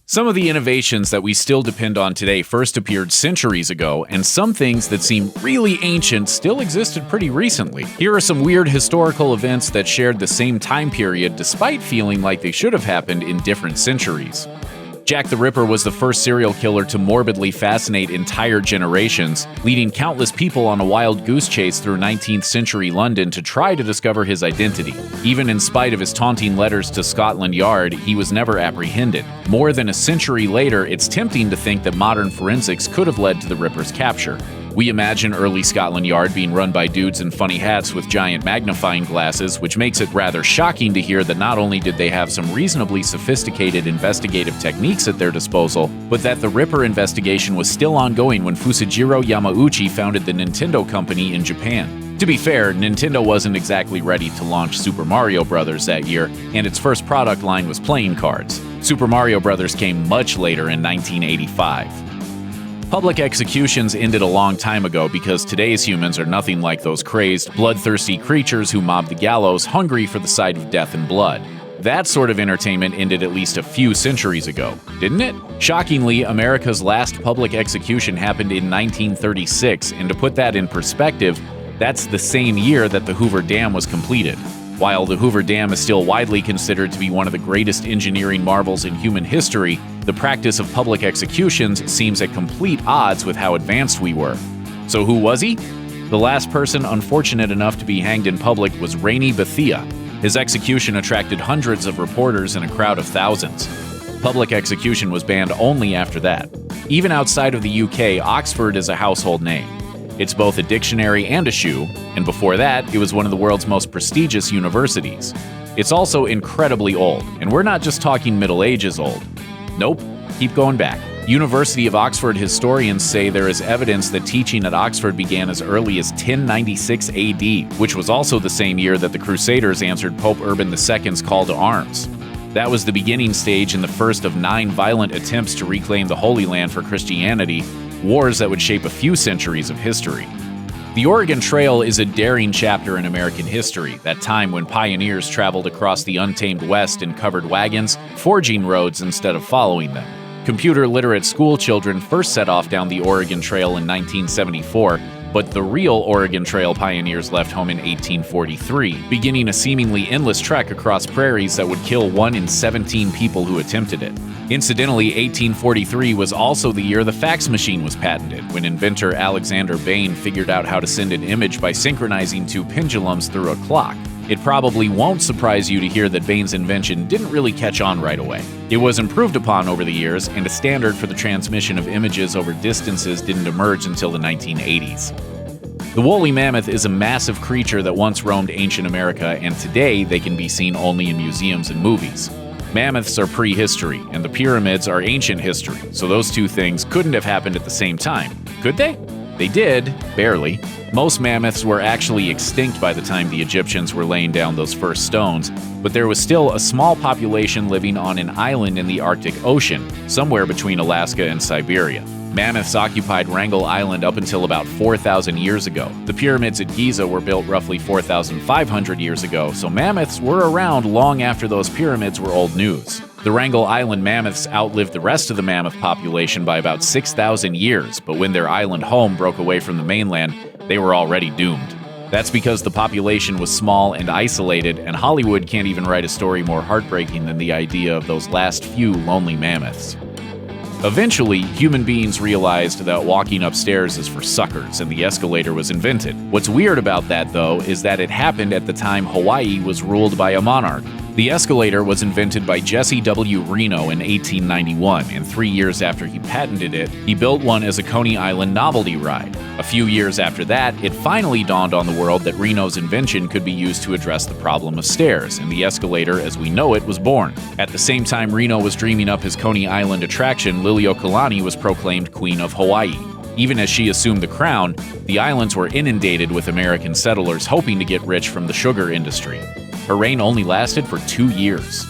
Some of the innovations that we still depend on today first appeared centuries ago, and some things that seem really ancient still existed pretty recently. Here are some weird historical events that shared the same time period despite feeling like they should have happened in different centuries. Jack the Ripper was the first serial killer to morbidly fascinate entire generations, leading countless people on a wild goose chase through 19th century London to try to discover his identity. Even in spite of his taunting letters to Scotland Yard, he was never apprehended. More than a century later, it's tempting to think that modern forensics could have led to the Ripper's capture. We imagine early Scotland Yard being run by dudes in funny hats with giant magnifying glasses, which makes it rather shocking to hear that not only did they have some reasonably sophisticated investigative techniques at their disposal, but that the Ripper investigation was still ongoing when Fusajiro Yamauchi founded the Nintendo company in Japan. To be fair, Nintendo wasn't exactly ready to launch Super Mario Bros. That year, and its first product line was playing cards. Super Mario Bros. Came much later in 1985. Public executions ended a long time ago because today's humans are nothing like those crazed, bloodthirsty creatures who mob the gallows hungry for the sight of death and blood. That sort of entertainment ended at least a few centuries ago, didn't it? Shockingly, America's last public execution happened in 1936, and to put that in perspective, that's the same year that the Hoover Dam was completed. While the Hoover Dam is still widely considered to be one of the greatest engineering marvels in human history, the practice of public executions seems at complete odds with how advanced we were. So who was he? The last person unfortunate enough to be hanged in public was Rainy Bethia. His execution attracted hundreds of reporters and a crowd of thousands. Public execution was banned only after that. Even outside of the UK, Oxford is a household name. It's both a dictionary and a shoe, and before that, it was one of the world's most prestigious universities. It's also incredibly old, and we're not just talking Middle Ages old. Nope, keep going back. University of Oxford historians say there is evidence that teaching at Oxford began as early as 1096 AD, which was also the same year that the Crusaders answered Pope Urban II's call to arms. That was the beginning stage in the first of 9 violent attempts to reclaim the Holy Land for Christianity, wars that would shape a few centuries of history. The Oregon Trail is a daring chapter in American history, that time when pioneers traveled across the untamed West in covered wagons, forging roads instead of following them. Computer-literate school children first set off down the Oregon Trail in 1974, but the real Oregon Trail pioneers left home in 1843, beginning a seemingly endless trek across prairies that would kill 1 in 17 people who attempted it. Incidentally, 1843 was also the year the fax machine was patented, when inventor Alexander Bain figured out how to send an image by synchronizing 2 pendulums through a clock. It probably won't surprise you to hear that Bain's invention didn't really catch on right away. It was improved upon over the years, and a standard for the transmission of images over distances didn't emerge until the 1980s. The woolly mammoth is a massive creature that once roamed ancient America, and today they can be seen only in museums and movies. Mammoths are prehistory, and the pyramids are ancient history, so those two things couldn't have happened at the same time. Could they? They did, barely. Most mammoths were actually extinct by the time the Egyptians were laying down those first stones, but there was still a small population living on an island in the Arctic Ocean, somewhere between Alaska and Siberia. Mammoths occupied Wrangel Island up until about 4,000 years ago. The pyramids at Giza were built roughly 4,500 years ago, so mammoths were around long after those pyramids were old news. The Wrangel Island mammoths outlived the rest of the mammoth population by about 6,000 years, but when their island home broke away from the mainland, they were already doomed. That's because the population was small and isolated, and Hollywood can't even write a story more heartbreaking than the idea of those last few lonely mammoths. Eventually, human beings realized that walking upstairs is for suckers, and the escalator was invented. What's weird about that, though, is that it happened at the time Hawaii was ruled by a monarch. The escalator was invented by Jesse W. Reno in 1891, and 3 years after he patented it, he built one as a Coney Island novelty ride. A few years after that, it finally dawned on the world that Reno's invention could be used to address the problem of stairs, and the escalator as we know it was born. At the same time Reno was dreaming up his Coney Island attraction, Liliuokalani was proclaimed Queen of Hawaii. Even as she assumed the crown, the islands were inundated with American settlers hoping to get rich from the sugar industry. Her reign only lasted for 2 years.